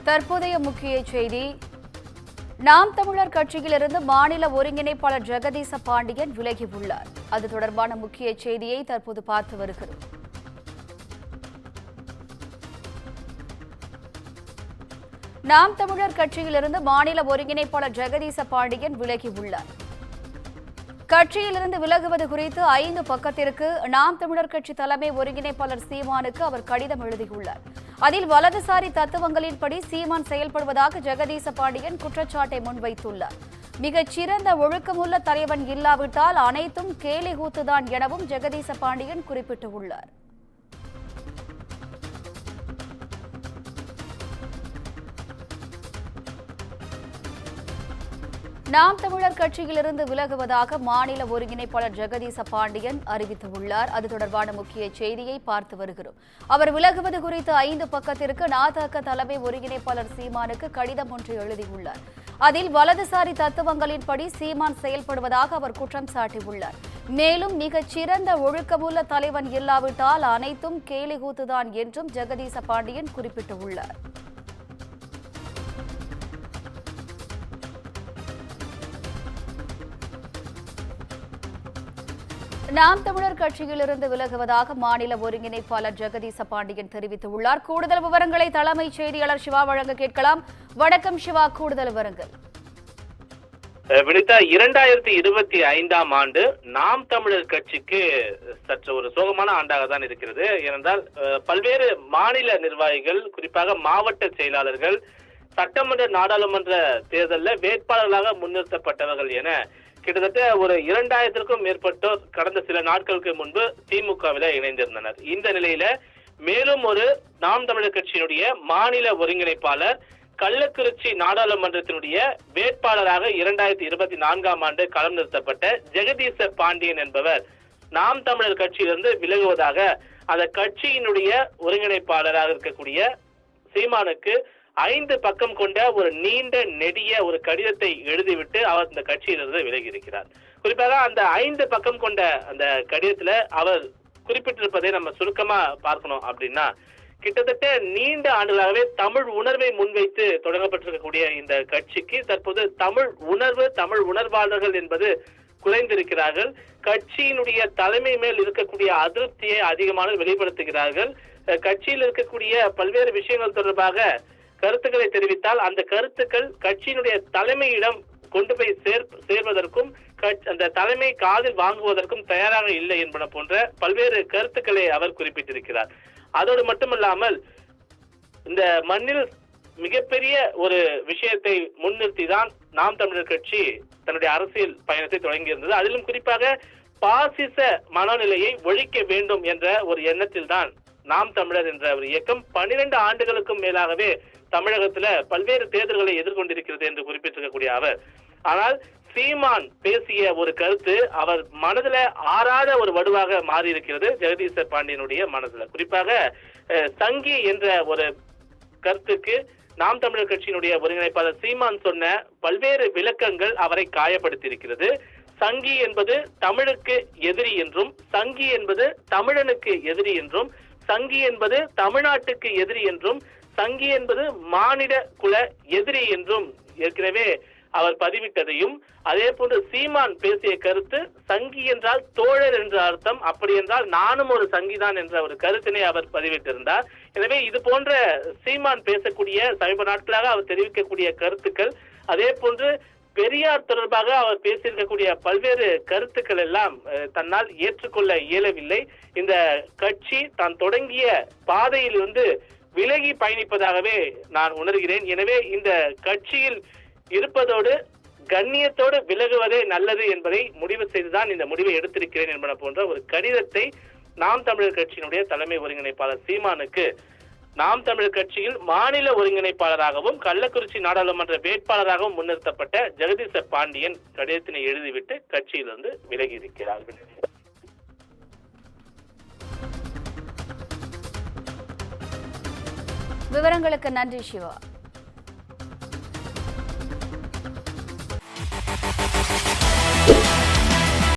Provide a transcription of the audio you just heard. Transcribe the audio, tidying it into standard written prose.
தற்போதைய முக்கிய செய்தி. நாம் தமிழர் கட்சியிலிருந்து மாநில ஒருங்கிணைப்பாளர் ஜெகதீச பாண்டியன் விலகியுள்ளார். அது தொடர்பான முக்கிய செய்தியை தற்போது பார்த்து வருகிறோம். நாம் தமிழர் கட்சியிலிருந்து மாநில ஒருங்கிணைப்பாளர் ஜெகதீச பாண்டியன் விலகியுள்ளார். கட்சியிலிருந்து விலகுவது குறித்து 5 பக்கத்திற்கு நாம் தமிழர் கட்சி தலைமை ஒருங்கிணைப்பாளர் சீமானுக்கு அவர் கடிதம் எழுதியுள்ளார். அதில் வலதுசாரி தத்துவங்களின்படி சீமான் செயல்படுவதாக ஜெகதீச பாண்டியன் குற்றச்சாட்டை முன்வைத்துள்ளார். மிகச்சிறந்த ஒழுக்கமுள்ள தலைவன் இல்லாவிட்டால் அனைத்தும் கேலி கூத்துதான் எனவும் ஜெகதீச பாண்டியன் குறிப்பிட்டுள்ளார். நாம் தமிழர் கட்சியிலிருந்து விலகுவதாக மாநில ஒருங்கிணைப்பாளர் ஜெகதீச பாண்டியன் அறிவித்துள்ளார். அது தொடர்பான முக்கிய செய்தியை பார்த்து வருகிறோம். அவர் விலகுவது குறித்து 5 பக்கத்திற்கு நாதக தலைமை ஒருங்கிணைப்பாளர் சீமானுக்கு கடிதம் ஒன்று எழுதியுள்ளார். அதில் வலதுசாரி தத்துவங்களின்படி சீமான் செயல்படுவதாக அவர் குற்றம் சாட்டியுள்ளார். மேலும் மிகச்சிறந்த ஒழுக்கமுள்ள தலைவன் இல்லாவிட்டால் அனைத்தும் கேலிகூத்துதான் என்றும் ஜெகதீச பாண்டியன் குறிப்பிட்டுள்ளார். நாம் தமிழர் கட்சியிலிருந்து விலகுவதாக மாநில ஒருங்கிணைப்பாளர் ஜெகதீச பாண்டியன் தெரிவித்துள்ளார். கூடுதல் விவரங்களை தலைமைச் செய்தியாளர் சிவா வழங்க கேட்கலாம். வணக்கம் சிவா, கூடுதல் விவரங்கள். வினிதா, 2025ஆம் ஆண்டு நாம் தமிழர் கட்சிக்கு சற்று ஒரு சோகமான ஆண்டாக தான் இருக்கிறது. ஏனென்றால் பல்வேறு மாநில நிர்வாகிகள், குறிப்பாக மாவட்ட செயலாளர்கள் சட்டமன்ற நாடாளுமன்ற தேர்தலில் வேட்பாளர்களாக முன்னிறுத்தப்பட்டவர்கள் என கிட்டத்தட்ட ஒரு 2000க்கும் மேற்பட்டோர் கடந்த சில நாட்களுக்கு முன்பு திமுகவில இணைந்திருந்தனர். இந்த நிலையில மேலும் ஒரு நாம் தமிழர் கட்சியினுடைய மாநில ஒருங்கிணைப்பாளர் கள்ளக்குறிச்சி நாடாளுமன்றத்தினுடைய வேட்பாளராக 2024ஆம் ஆண்டு களம் நிறுத்தப்பட்ட ஜெகதீச பாண்டியன் என்பவர் நாம் தமிழர் கட்சியிலிருந்து விலகுவதாக அந்த கட்சியினுடைய ஒருங்கிணைப்பாளராக இருக்கக்கூடிய சீமானுக்கு 5 பக்கம் கொண்ட ஒரு நீண்ட நெடிய ஒரு கடிதத்தை எழுதிவிட்டு அவர் இந்த கட்சியிலிருந்து விலகி இருக்கிறார். குறிப்பாக அந்த 5 பக்கம் கொண்ட அந்த கடிதத்துல அவர் குறிப்பிட்டிருப்பதை நம்ம சுருக்கமா பார்க்கணும் அப்படின்னா, கிட்டத்தட்ட நீண்ட ஆண்டுகளாகவே தமிழ் உணர்வை முன்வைத்து தொடங்கப்பட்டிருக்கக்கூடிய இந்த கட்சிக்கு தற்போது தமிழ் உணர்வாளர்கள் என்பது குறைந்திருக்கிறார்கள். கட்சியினுடைய தலைமை மேல் இருக்கக்கூடிய அதிருப்தியை அதிகமாக வெளிப்படுத்துகிறார்கள். கட்சியில் இருக்கக்கூடிய பல்வேறு விஷயங்கள் தொடர்பாக கருத்துக்களை தெரிவித்தால் அந்த கருத்துக்கள் கட்சியினுடைய தலைமையிடம் கொண்டு போய் சேர்வதற்கும் அந்த தலைமை காதில் வாங்குவதற்கும் தயாராக இல்லை என்பன போன்ற பல்வேறு கருத்துக்களை அவர் குறிப்பிட்டிருக்கிறார். அதோடு மட்டுமல்லாமல் இந்த மண்ணில் மிகப்பெரிய ஒரு விஷயத்தை முன்னிறுத்தி தான் நாம் தமிழர் கட்சி தன்னுடைய அரசியல் பயணத்தை தொடங்கியிருந்தது. அதிலும் குறிப்பாக பாசிச மனநிலையை ஒழிக்க வேண்டும் என்ற ஒரு எண்ணத்தில் தான் நாம் தமிழர் என்ற ஒரு இயக்கம் 12 ஆண்டுகளுக்கும் மேலாகவே தமிழகத்துல பல்வேறு தேர்தல்களை எதிர்கொண்டிருக்கிறது என்று குறிப்பிட்டிருக்கக்கூடிய அவர், ஆனால் சீமான் பேசிய ஒரு கருத்து அவர் மனதுல ஆறாத ஒரு வடுவாக மாறி இருக்கிறது. ஜெகதீச பாண்டியனுடைய மனதுல குறிப்பாக சங்கி என்ற ஒரு கருத்துக்கு நாம் தமிழர் கட்சியினுடைய ஒருங்கிணைப்பாளர் சீமான் சொன்ன பல்வேறு விளக்கங்கள் அவரை காயப்படுத்தியிருக்கிறது. சங்கி என்பது தமிழுக்கு எதிரி என்றும், சங்கி என்பது தமிழனுக்கு எதிரி என்றும், சங்கி என்பது தமிழ்நாட்டுக்கு எதிரி என்றும், சங்கி என்பது மானிட குல எதிரி என்றும் ஏற்கனவே அவர் பதிவிட்டதையும், அதே போன்று சீமான் பேசிய கருத்து சங்கி என்றால் தோழர் என்ற அர்த்தம், அப்படி என்றால் நானும் ஒரு சங்கிதான் என்ற ஒரு கருத்தினை அவர் பதிவிட்டிருந்தார். எனவே இது போன்ற சீமான் பேசக்கூடிய சமீப நாட்களாக அவர் தெரிவிக்கக்கூடிய கருத்துக்கள், அதே போன்று பெரியார் தொடர்பாக அவர் பேசியிருக்கக்கூடிய பல்வேறு கருத்துக்கள் எல்லாம் தன்னால் ஏற்றுக்கொள்ள இயலவில்லை. இந்த கட்சி தான் தொடங்கிய பாதையிலிருந்து விலகி பயணிப்பதாகவே நான் உணர்கிறேன். எனவே இந்த கட்சியில் இருப்பதோடு கண்ணியத்தோடு விலகுவதே நல்லது என்பதை முடிவு செய்துதான் இந்த முடிவை எடுத்திருக்கிறேன் என்பன போன்ற ஒரு கடிதத்தை நாம் தமிழர் கட்சியினுடைய தலைமை ஒருங்கிணைப்பாளர் சீமானுக்கு நாம் தமிழர் கட்சியில் மாநில ஒருங்கிணைப்பாளராகவும் கள்ளக்குறிச்சி நாடாளுமன்ற வேட்பாளராகவும் முன்னிறுத்தப்பட்ட ஜெகதீச பாண்டியன் கடிதத்தினை எழுதிவிட்டு கட்சியிலிருந்து விலகி இருக்கிறார்கள். விவரங்களுக்கு நன்றி சிவா.